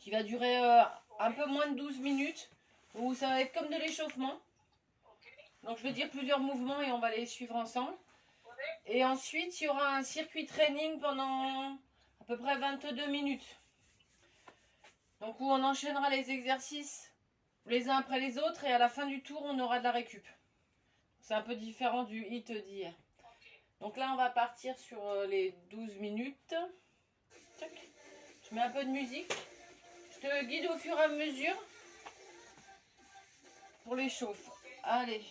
qui va durer un peu moins de 12 minutes, où ça va être comme de l'échauffement. Donc je vais dire plusieurs mouvements et on va les suivre ensemble. Et ensuite, il y aura un circuit training pendant à peu près 22 minutes. Donc où on enchaînera les exercices les uns après les autres et à la fin du tour, on aura de la récup. C'est un peu différent du hit d'hier. Donc là, on va partir sur les 12 minutes. Je mets un peu de musique. Je te guide au fur et à mesure pour les chauffes. Allez.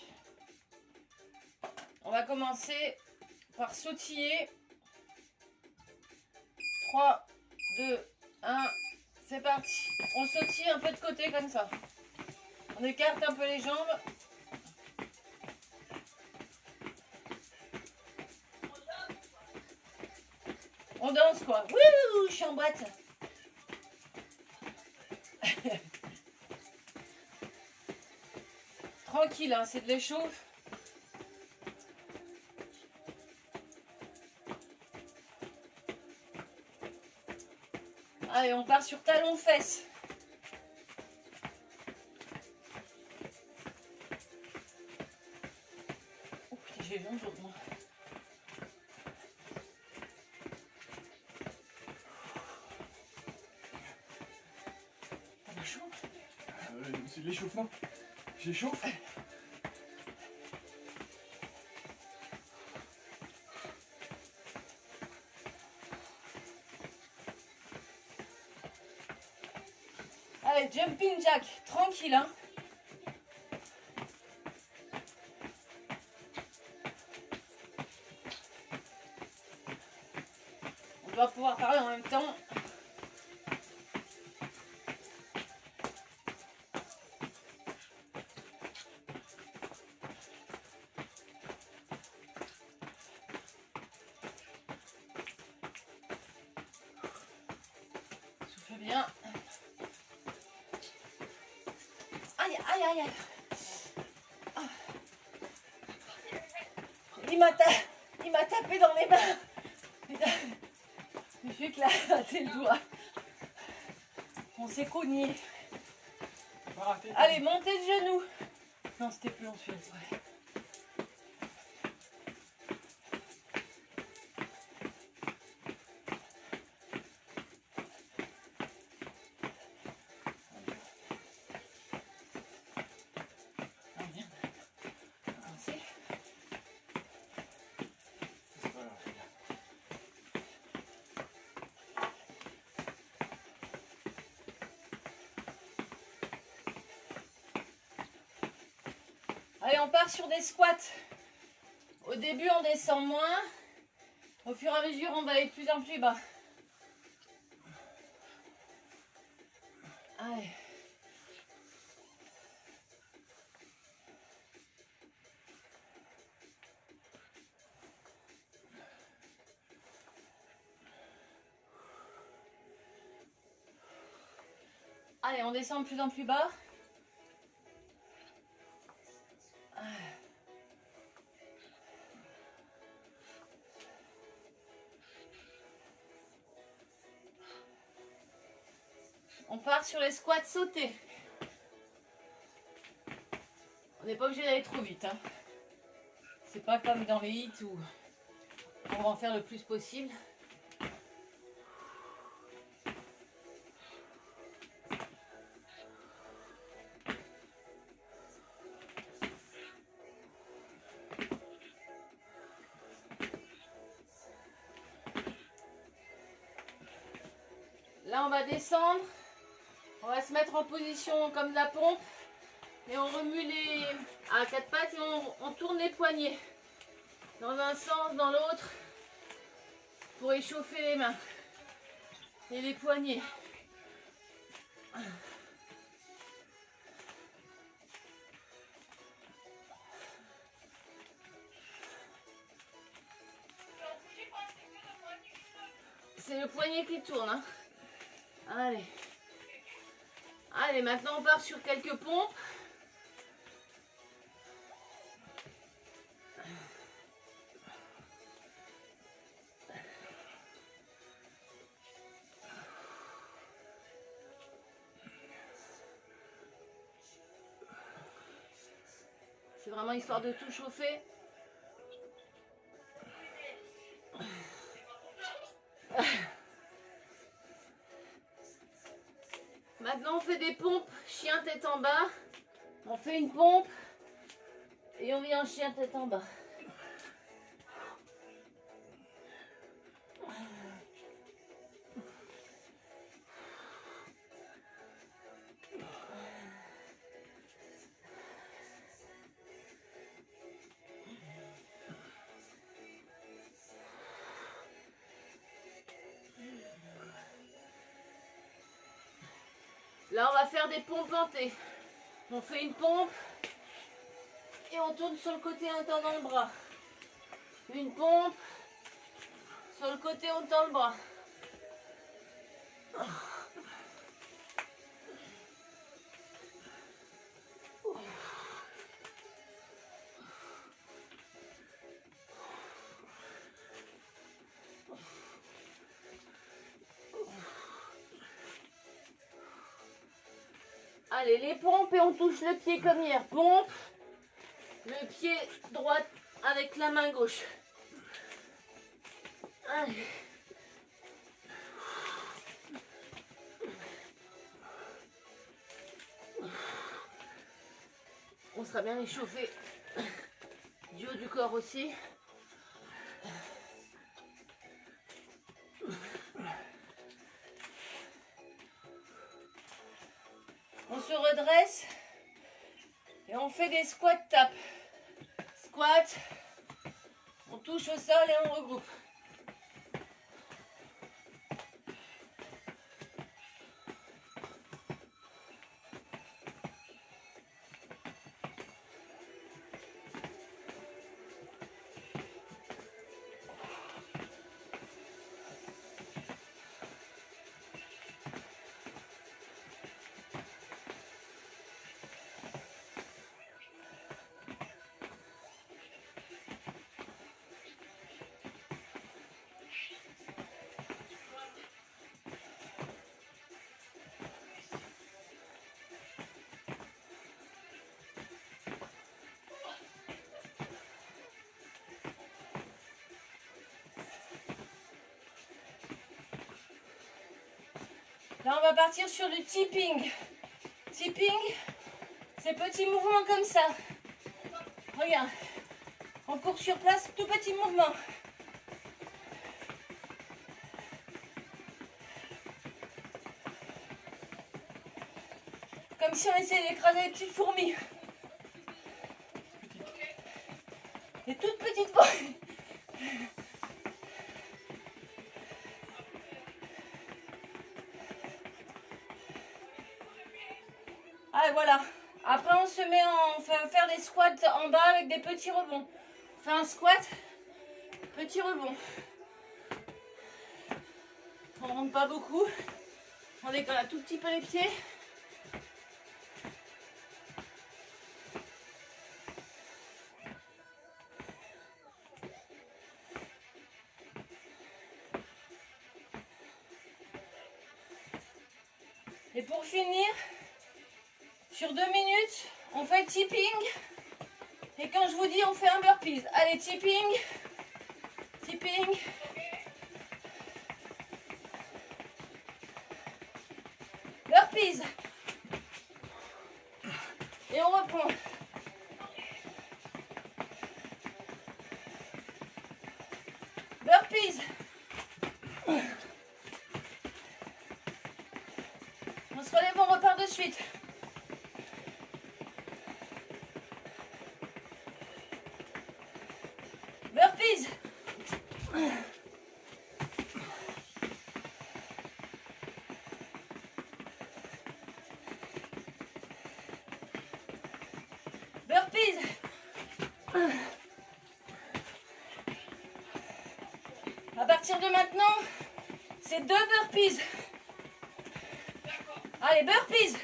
On va commencer par sautiller. 3, 2, 1, c'est parti. On sautille un peu de côté comme ça. On écarte un peu les jambes. On danse quoi. Wouh, je suis en boîte. Tranquille, hein, c'est de l'échauffe. Allez, on part sur talons-fesses. Oh putain, j'ai les jambes lourdes, moi. On a chaud. C'est de l'échauffement. J'échauffe. Allez, jumping jack, tranquille, hein. On doit pouvoir parler en même temps. Souffle bien. Aïe, aïe, aïe, aïe. Ah. Il m'a tapé dans les mains. Putain. Je suis éclaté le doigt. On s'est cogné. Allez, montez de genoux. Non, c'était plus long celui-là. Ouais. Ah merde. Avancez. C'est pas grave. Allez, on part sur des squats. Au début, on descend moins. Au fur et à mesure, on va aller de plus en plus bas. Allez. Allez, on descend de plus en plus bas. On part sur les squats sautés. On n'est pas obligé d'aller trop vite, hein. C'est pas comme dans les hits où on va en faire le plus possible. Là, on va descendre. On va se mettre en position comme de la pompe. Et on remue les à quatre pattes et on tourne les poignets. Dans un sens, dans l'autre. Pour échauffer les mains. Et les poignets. C'est le poignet qui tourne, hein. Allez. Allez, maintenant on part sur quelques pompes. C'est vraiment histoire de tout chauffer. Maintenant on fait des pompes chien tête en bas. On fait une pompe et on vient en chien tête en bas. Là, on va faire des pompes plantées. On fait une pompe et on tourne sur le côté, on tend dans le bras. Une pompe, sur le côté, on tend le bras. Allez, les pompes et on touche le pied comme hier. Pompe, le pied droit avec la main gauche. Allez. On sera bien échauffé du haut du corps aussi. On se redresse et on fait des squats tapes. Squat, on touche au sol et on regroupe. Là, on va partir sur du tipping. Tipping, c'est petits mouvements comme ça. Regarde, on court sur place, tout petit mouvement. Comme si on essayait d'écraser les petites fourmis. Des toutes petites fourmis. Allez, voilà. Après, on se met on fait faire des squats en bas avec des petits rebonds. On fait un squat, petit rebond. On ne rentre pas beaucoup. On décolle un tout petit peu les pieds. Et pour finir, sur 2 minutes, on fait tipping. Et quand je vous dis, on fait un burpees. Allez, tipping. Tipping. Burpees. Et on reprend. Burpees. On se relève, on repart de suite. Burpees. Burpees. À partir de maintenant, c'est 2 burpees. Allez, burpees.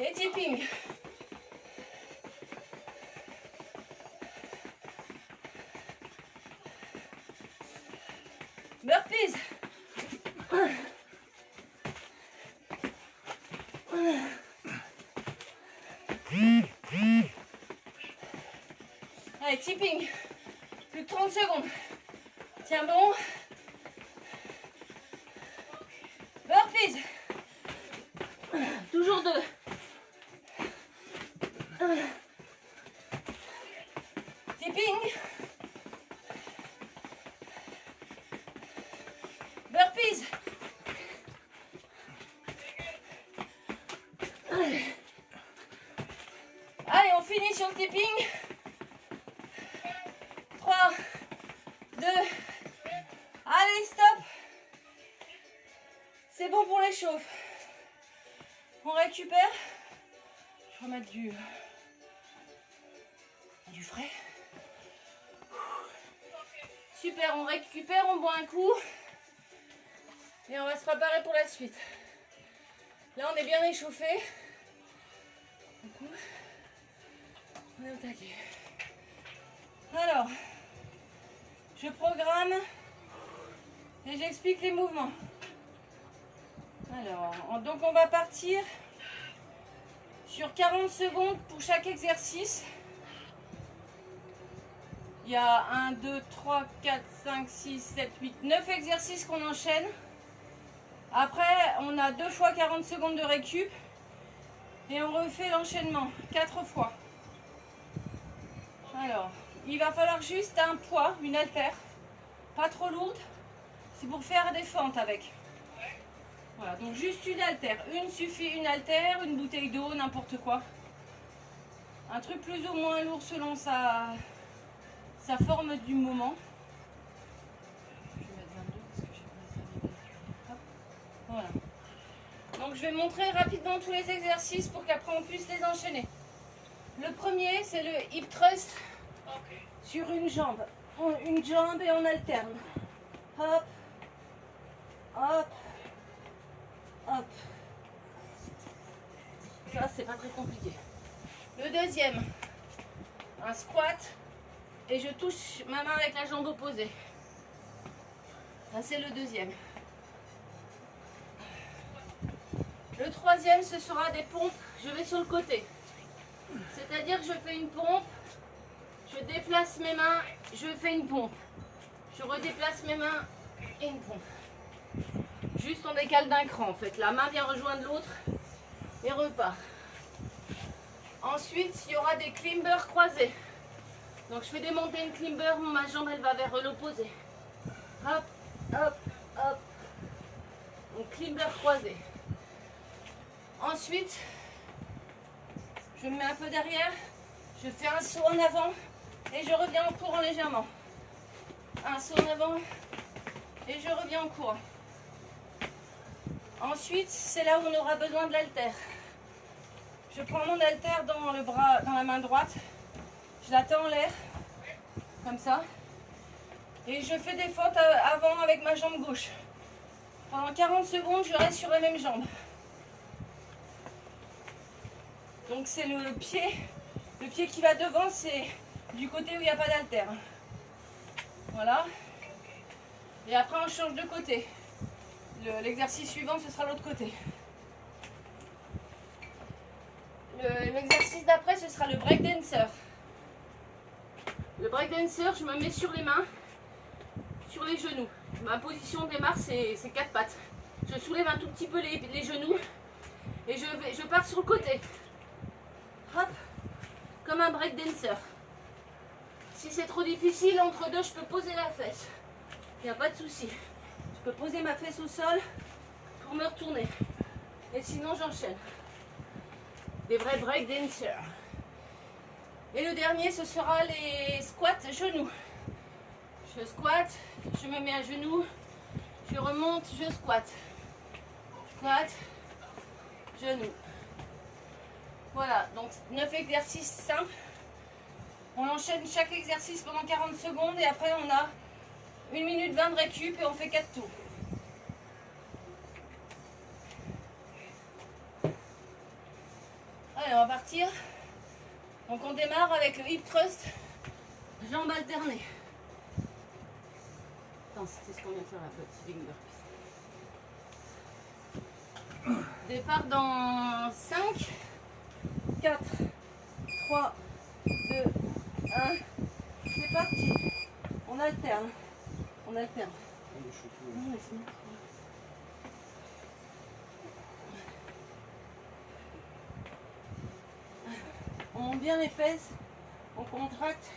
Et tipping. Burpees. Allez, tipping. Plus de 30 secondes. Tiens bon. Burpees. Toujours 2. Tipping. Burpees. Allez, on finit sur le tipping. 3, 2, allez, stop. C'est bon pour les chauffes. On récupère. Je vais remettre du frais. Super, on récupère, on boit un coup. Et on va se préparer pour la suite. Là, on est bien échauffé. Du coup, on est au taquet. Alors, je programme et j'explique les mouvements. Alors, donc on va partir sur 40 secondes pour chaque exercice. Il y a 1, 2, 3, 4, 5, 6, 7, 8, 9 exercices qu'on enchaîne. Après, on a 2 fois 40 secondes de récup. Et on refait l'enchaînement 4 fois. Alors, il va falloir juste un poids, une haltère. Pas trop lourde. C'est pour faire des fentes avec. Voilà, donc juste une haltère. Une suffit, une haltère, une bouteille d'eau, n'importe quoi. Un truc plus ou moins lourd selon sa forme du moment. Je vais mettre 22 parce que j'ai pas. Hop, voilà. Donc je vais montrer rapidement tous les exercices pour qu'après on puisse les enchaîner. Le premier, c'est le hip thrust sur une jambe. Une jambe et on alterne. Hop, hop, hop. Ça, c'est pas très compliqué. Le deuxième, un squat et je touche ma main avec la jambe opposée. Ça, c'est le deuxième. Le troisième, ce sera des pompes. Je vais sur le côté. C'est-à-dire que je fais une pompe, je déplace mes mains, je fais une pompe. Je redéplace mes mains et une pompe. Juste on décale d'un cran en fait. La main vient rejoindre l'autre et repart. Ensuite, il y aura des climbers croisés. Donc je fais démonter une climber, ma jambe elle va vers l'opposé. Hop, hop, hop. Donc climber croisé. Ensuite, je me mets un peu derrière, je fais un saut en avant et je reviens en courant légèrement. Un saut en avant et je reviens en courant. Ensuite, c'est là où on aura besoin de l'haltère. Je prends mon haltère dans le bras, dans la main droite, je la tends en l'air, comme ça, et je fais des fentes avant avec ma jambe gauche. Pendant 40 secondes, je reste sur la même jambe. Donc c'est le pied qui va devant, c'est du côté où il n'y a pas d'haltère. Voilà. Et après on change de côté. L'exercice suivant, ce sera l'autre côté. L'exercice d'après, ce sera le breakdancer. Le breakdancer, je me mets sur les mains, sur les genoux. Ma position de démarre, c'est 4 pattes. Je soulève un tout petit peu les genoux et je pars sur le côté. Hop, comme un breakdancer. Si c'est trop difficile, entre deux, je peux poser la fesse. Il n'y a pas de souci. Je peux poser ma fesse au sol pour me retourner. Et sinon, j'enchaîne. Des vrais breakdancers. Et le dernier, ce sera les squats genoux. Je squatte, je me mets à genoux, je remonte, je squatte. Squat, genoux. Voilà, donc 9 exercices simples. On enchaîne chaque exercice pendant 40 secondes et après on a 1 minute 20 de récup et on fait 4 tours. Allez, on va partir. Donc on démarre avec le hip thrust, jambes alternées. Attends, c'est ce qu'on vient de faire la petite finger. Départ dans 5, 4, 3, 2, 1. parti. On alterne. On alterne. Oh, le chouchou. Non, mais c'est bon. On monte bien les fesses. On contracte.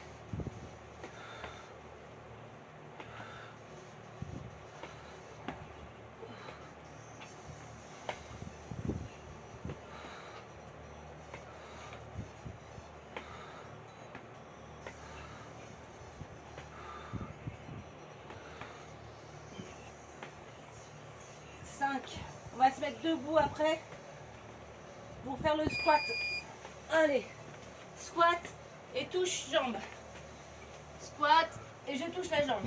On va se mettre debout après pour faire le squat. Allez, squat et touche jambe. Squat et je touche la jambe.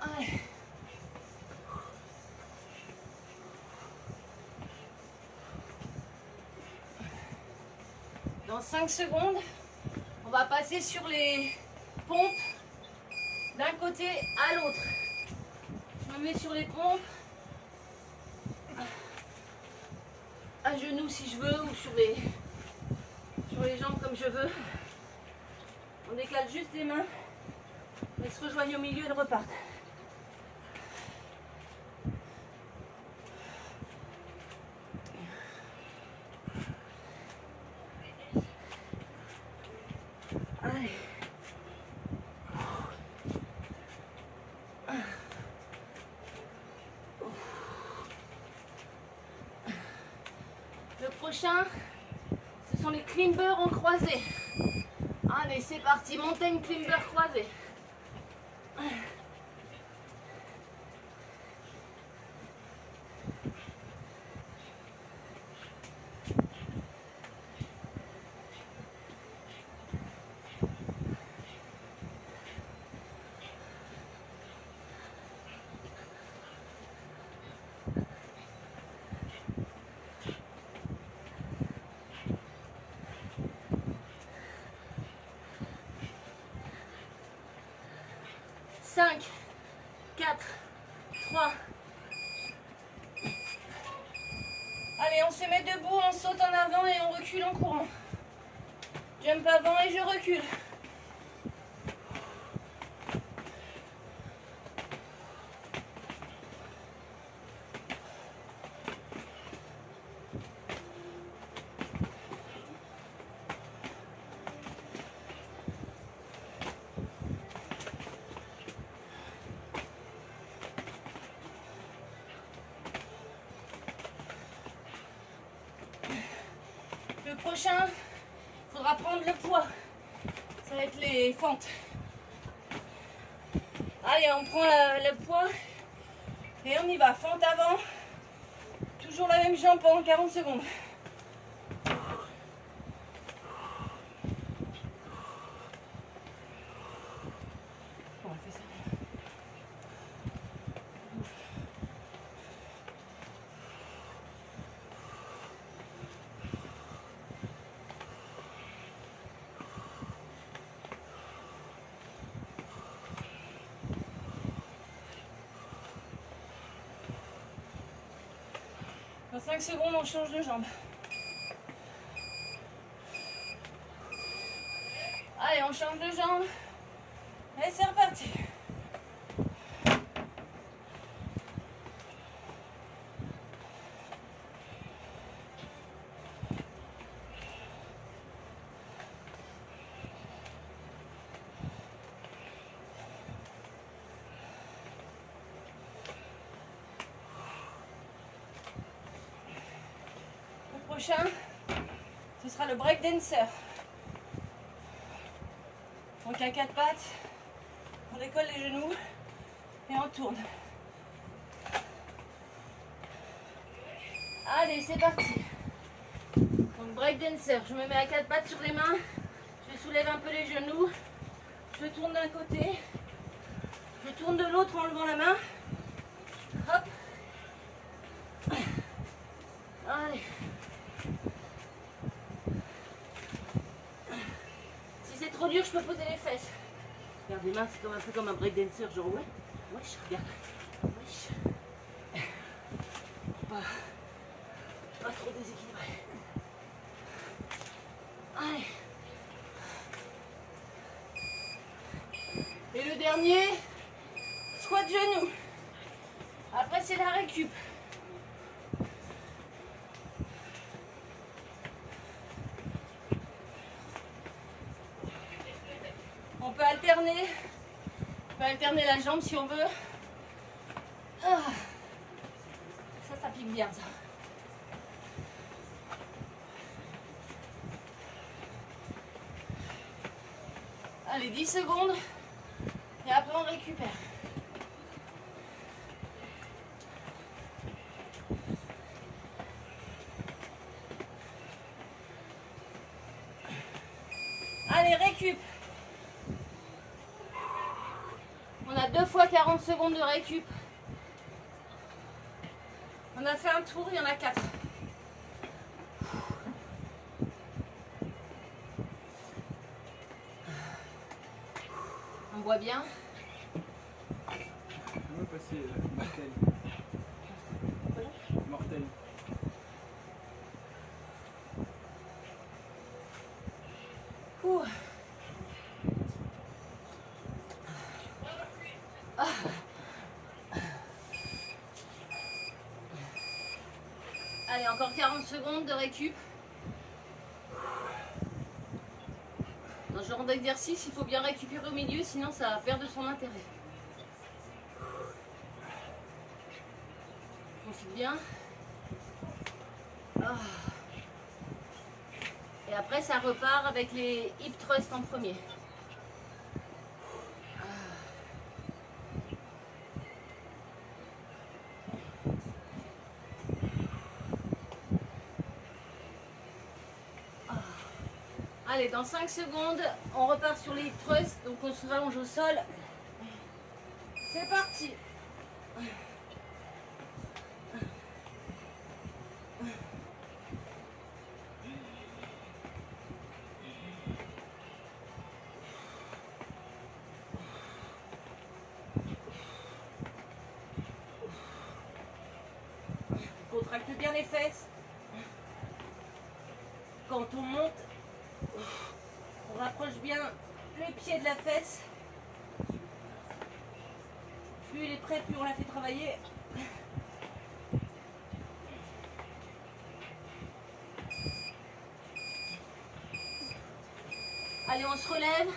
Allez. Dans 5 secondes, on va passer sur les pompes d'un côté à l'autre. Je me mets sur les pompes, à genoux si je veux, ou sur les jambes comme je veux. On décale juste les mains, elles se rejoignent au milieu et repartent. Allez. Le prochain, ce sont les climbers en croisée. Allez, c'est parti, montagne climber croisée. Cinq, 4, 3. Allez, on se met debout, on saute en avant et on recule en courant. Jump avant et je recule. Le prochain, il faudra prendre le poids. Ça va être les fentes. Allez, on prend le poids et on y va. Fente avant. Toujours la même jambe pendant 40 secondes. On fait ça. Dans 5 secondes, on change de jambe. Allez, on change de jambe. Et c'est reparti. Prochain, ce sera le break dancer. Donc à 4 pattes, on décolle les genoux et on tourne. Allez, c'est parti. Donc break dancer, je me mets à 4 pattes sur les mains, je soulève un peu les genoux, je tourne d'un côté, je tourne de l'autre en levant la main. Hop. Allez. trop dur, je peux poser les fesses. Regarde, les mains, c'est comme un peu comme un breakdancer, genre ouais. Wesh, regarde. Wesh. Pas trop déséquilibré. Allez. Et le dernier, squat genou. Après, c'est la récup. On peut alterner la jambe si on veut. Ah. Ça pique bien, ça. Allez, 10 secondes. Et après, on récupère. Allez, récup. On a 2 fois 40 secondes de récup. On a fait un tour, il y en a 4. On voit bien. On va passer mortel. Mortel. Ouh. Ah. Allez, encore 40 secondes de récup. Dans ce genre d'exercice, il faut bien récupérer au milieu, sinon ça va perdre son intérêt. Profite bien. Ah. Et après, ça repart avec les hip thrusts en premier. Allez, dans 5 secondes, on repart sur les hip thrusts, donc on se rallonge au sol. C'est parti. Contracte bien les fesses. Quand on monte, on rapproche bien les pieds de la fesse. Plus il est prêt, plus on la fait travailler. Allez, on se relève.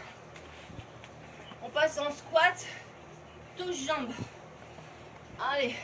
On passe en squat. Touche jambes. Allez.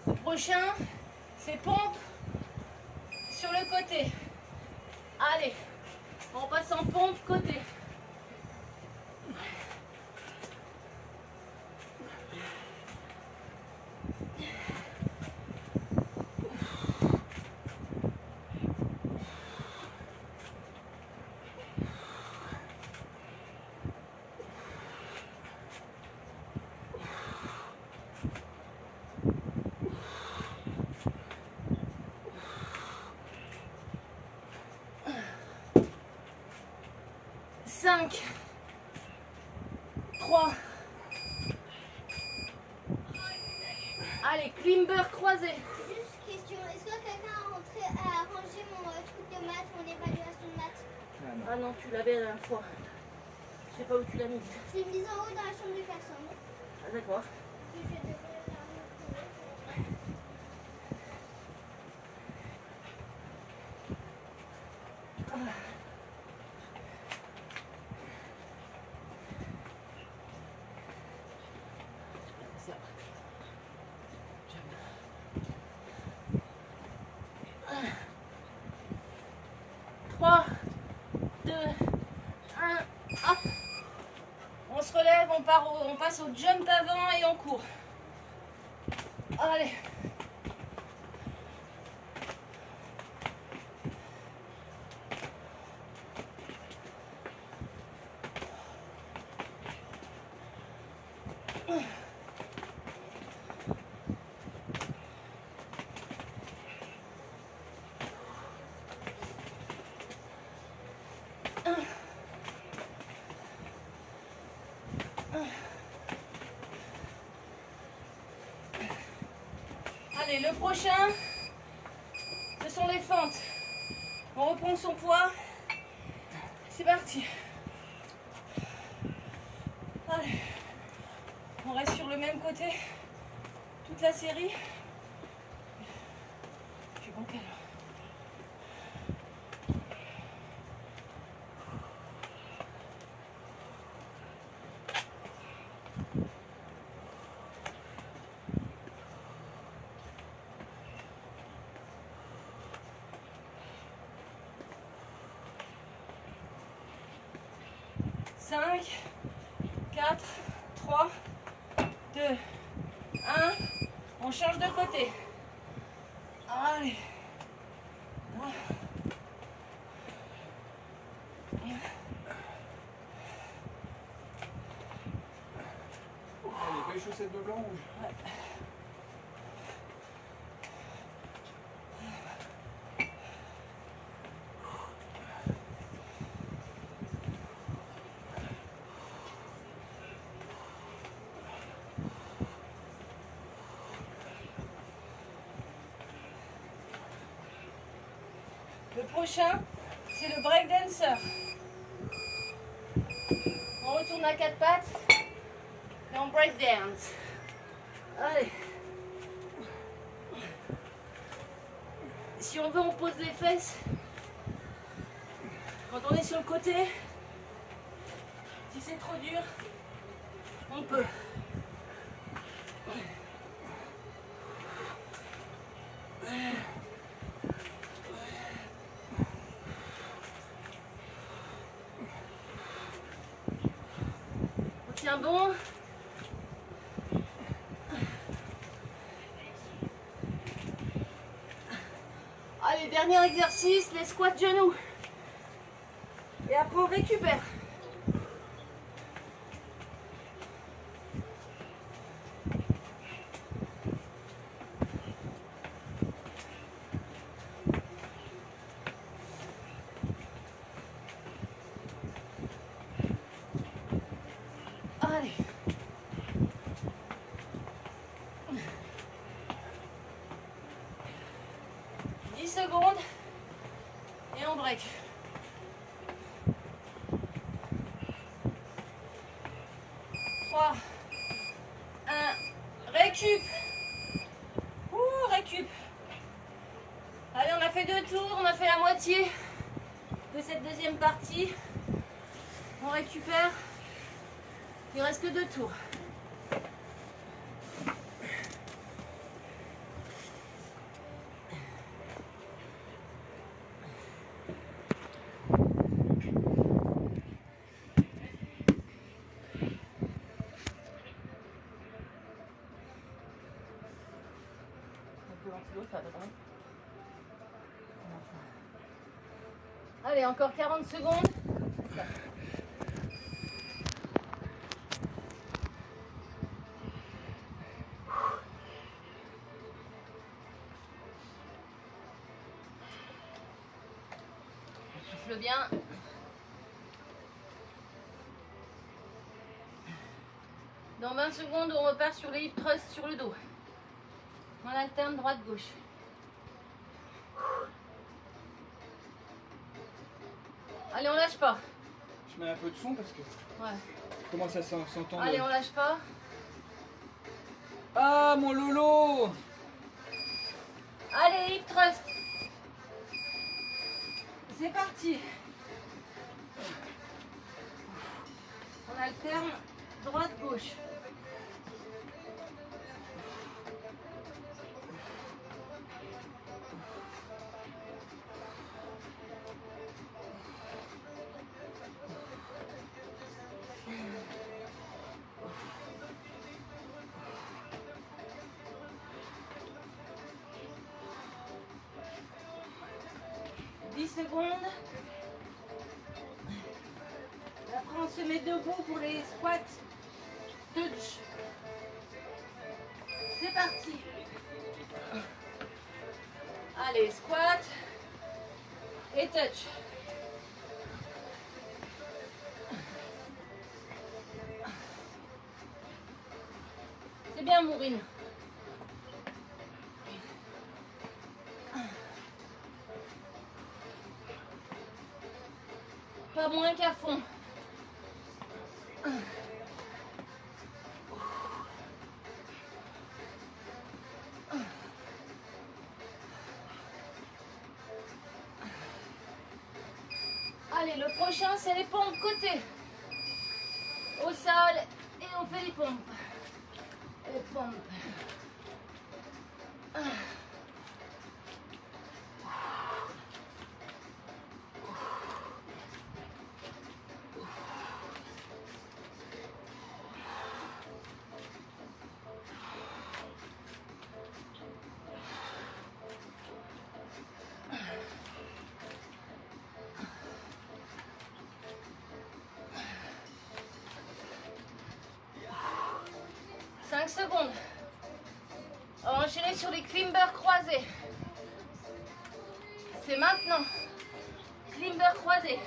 Le prochain, c'est pompe sur le côté. Allez, on passe en pompe côté. Cinq, 3. Allez, climber croisé. Juste question, est-ce que quelqu'un a rangé mon truc de maths, mon évaluation de maths? Ah non, tu l'avais la dernière fois. Je sais pas où tu l'as mis. Je l'ai mise en haut dans la chambre de personne. Ah d'accord. Je devrais la retrouver. Ça. 3, 2, 1, hop. lève, on passe au jump avant et on court. Allez. Allez, le prochain, ce sont les fentes. On reprend son poids. C'est parti. Allez. On reste sur le même côté. Toute la série. Je suis bancal. Cinq, 4, 3, 2, 1. On change de côté. Allez. Allez, belles chaussettes de blanc rouge. Ouais. Le prochain, c'est le breakdancer. On retourne à quatre pattes et on breakdance. Allez. Si on veut, on pose les fesses. Quand on est sur le côté, si c'est trop dur, on peut. On tient bon. Allez, dernier exercice, les squats genoux. Et après on récupère. Allez. Secondes et on break. 3, 1, récup. Récup. Allez, on a fait 2 tours, on a fait la moitié de cette deuxième partie. On récupère. Il reste que 2 tours. Allez, encore 40 secondes. Souffle bien. Dans 20 secondes, on repart sur les hip thrusts sur le dos. On alterne droite-gauche. Allez, on lâche pas. Je mets un peu de son parce que Ouais. comment ça s'entend. Allez, on lâche pas. Ah, mon Lolo. Allez, hip thrust. C'est parti. On alterne droite-gauche. 10 secondes. Après, on se met debout pour les squats. Touch. C'est parti. Allez, squat et touch. C'est bien, Maureen. Pas moins qu'à fond. Allez, le prochain, c'est les pompes côté. Au sol, et on fait les pompes. Les pompes. 5 secondes. On va enchaîner sur les climbers croisés. C'est maintenant. Climber croisé.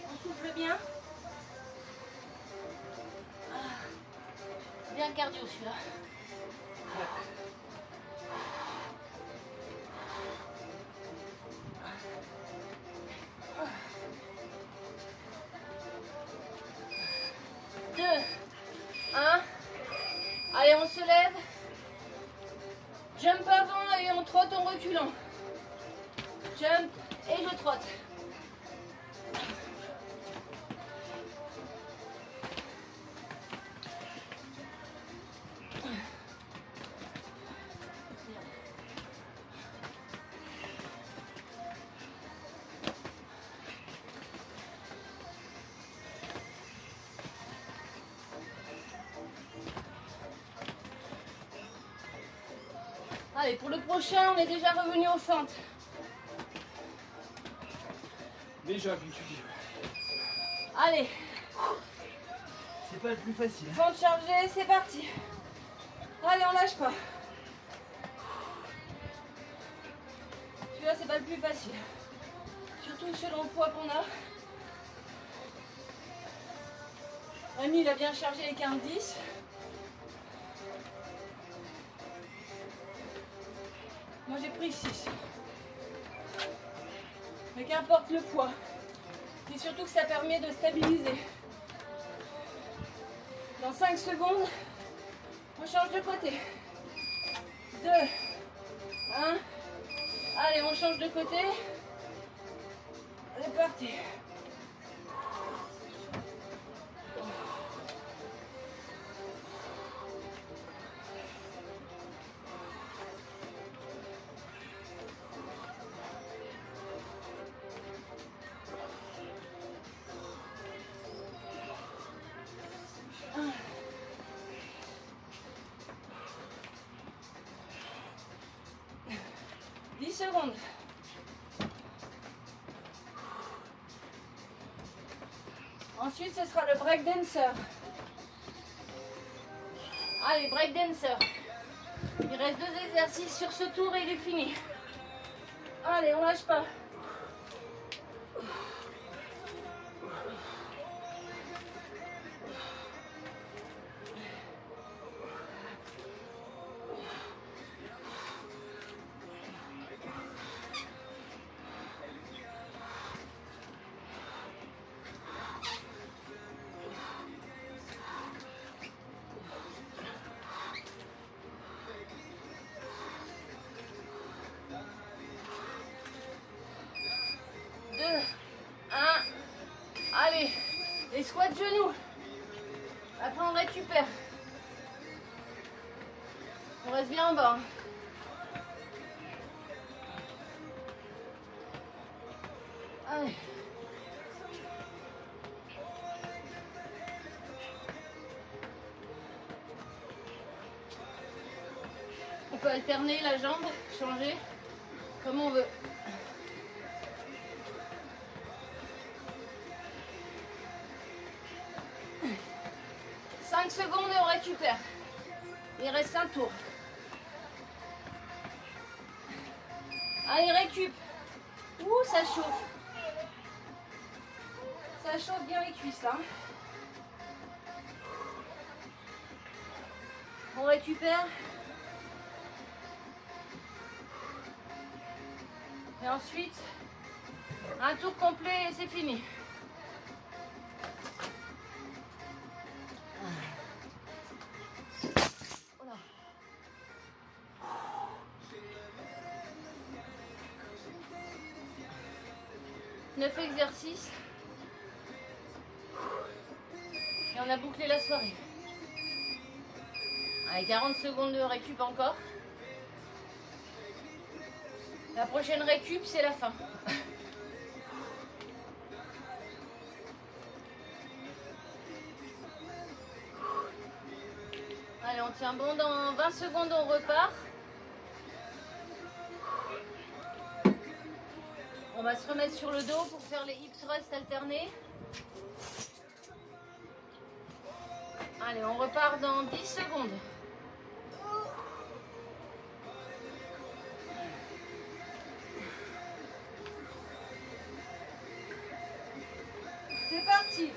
On souffle bien. Bien cardio celui-là. Allez, on se lève. Jump avant et on trotte en reculant. Jump et je trotte. Allez, pour le prochain, on est déjà revenu au centre. Déjà, comme tu dis. Allez. C'est pas le plus facile. Fente chargée, c'est parti. Allez, on lâche pas. Celui-là, c'est pas le plus facile. Surtout selon le poids qu'on a. Rémi, il a bien chargé les 15-10. Moi j'ai pris 6. Mais qu'importe le poids. Et surtout que ça permet de stabiliser. Dans 5 secondes, on change de côté. 2, 1. Allez, on change de côté. C'est parti. Secondes. Ensuite, ce sera le break dancer. Allez, break dancer. Il reste 2 exercices sur ce tour et il est fini. Allez, on lâche pas. Allez, les squats genoux. Après on récupère. On reste bien en bas. Allez. On peut alterner la jambe, changer comme on veut. 5 secondes et on récupère. Il reste un tour. Allez, récup. Ouh, ça chauffe. Ça chauffe bien les cuisses là. On récupère. Et ensuite, un tour complet et c'est fini. Voilà. 9 exercices. Et on a bouclé la soirée. Allez, 40 secondes de récup encore. La prochaine récup, c'est la fin. Allez, on tient bon, dans 20 secondes, on repart. On va se remettre sur le dos pour faire les hip thrusts alternés. Allez, on repart dans 10 secondes. C'est parti.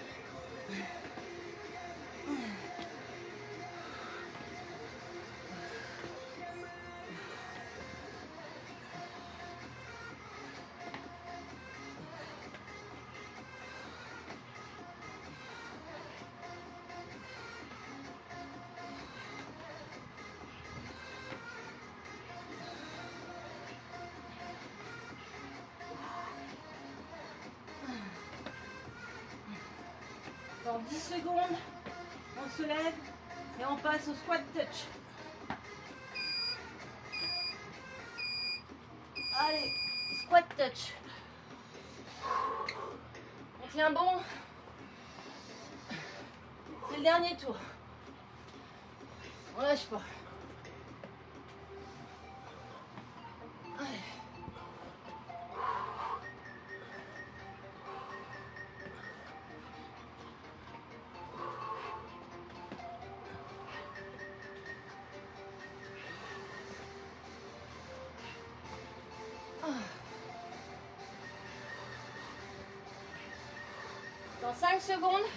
Dans 10 secondes, on se lève et on passe au squat touch. Allez, squat touch. On tient bon. C'est le dernier tour. On lâche pas. Allez. Dans 5 secondes,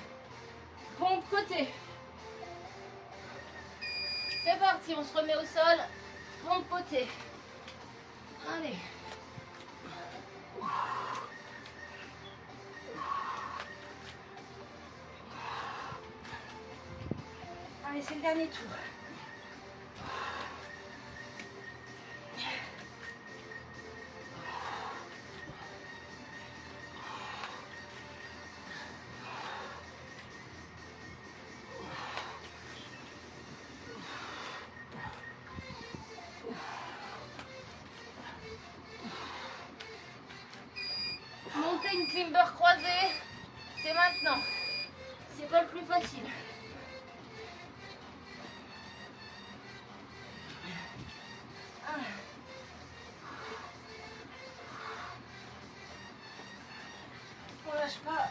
pompe côté. C'est parti, on se remet au sol, pompe côté. Allez. Allez, c'est le dernier tour. Monter une climber croisée, c'est maintenant. C'est pas le plus facile. On lâche pas.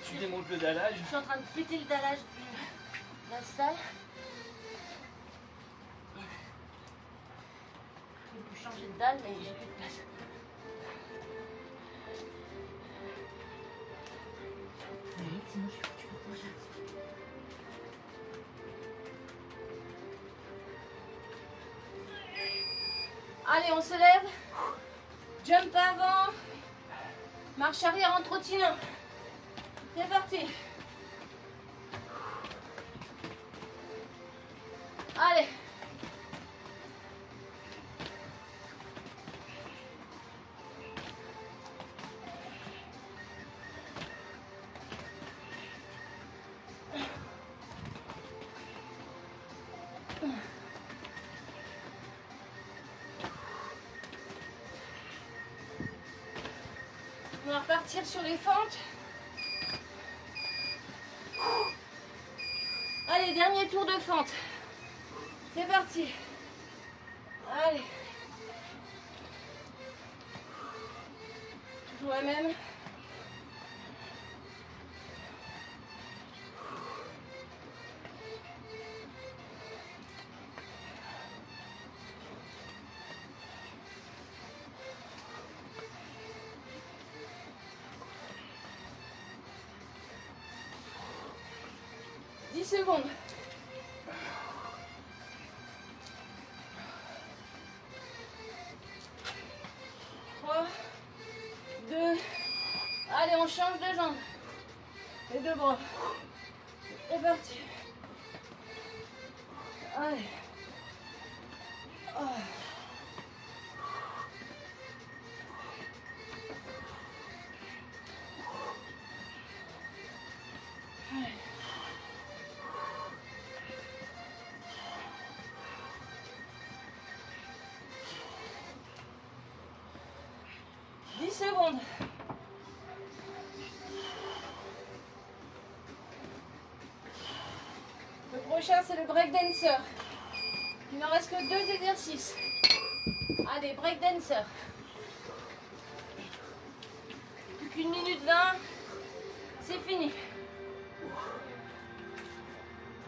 Tu démontes le dallage. Je suis en train de péter le dallage de la salle. Je vais changer de dalle, mais j'ai plus de place. Sinon, je suis foutu pour prochain. Allez, on se lève. Jump avant. Marche arrière en trottinant. C'est parti. Allez. repartir sur les fentes. Allez, dernier tour de fente. C'est parti. Allez. Toujours la même. Secondes. 3, 2, allez, on change de jambe. Les deux bras. C'est parti. Allez. Oh. Allez. 10 secondes. Le prochain, c'est le break dancer. Il n'en reste que 2 exercices. Allez, break dancer. Plus qu'une minute 20. C'est fini.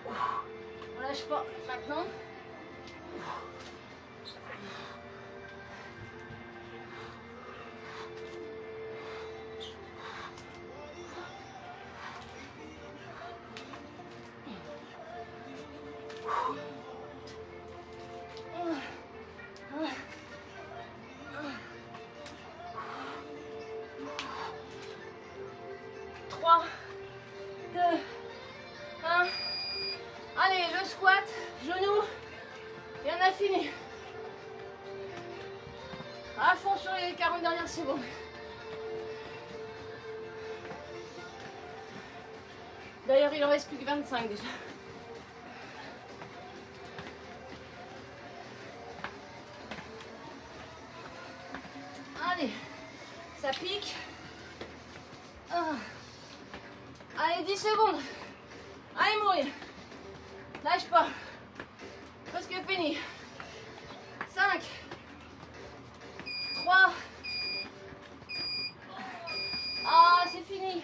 On lâche pas maintenant. Fini. À fond sur les 40 dernières secondes. D'ailleurs, il en reste plus que 25 déjà. Allez, ça pique. Allez, 10 secondes. Allez, mourir. Lâche pas. Presque fini. 5, 3, ah, c'est fini.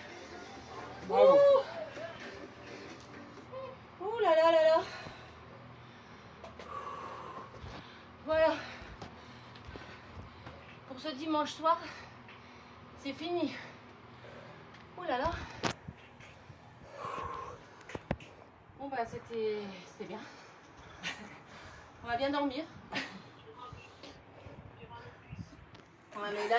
Bravo. Ouh là là là là. Voilà. Pour ce dimanche soir, c'est fini. Ouh là là. Bon bah c'était bien. On va bien dormir. Ouais, mais là,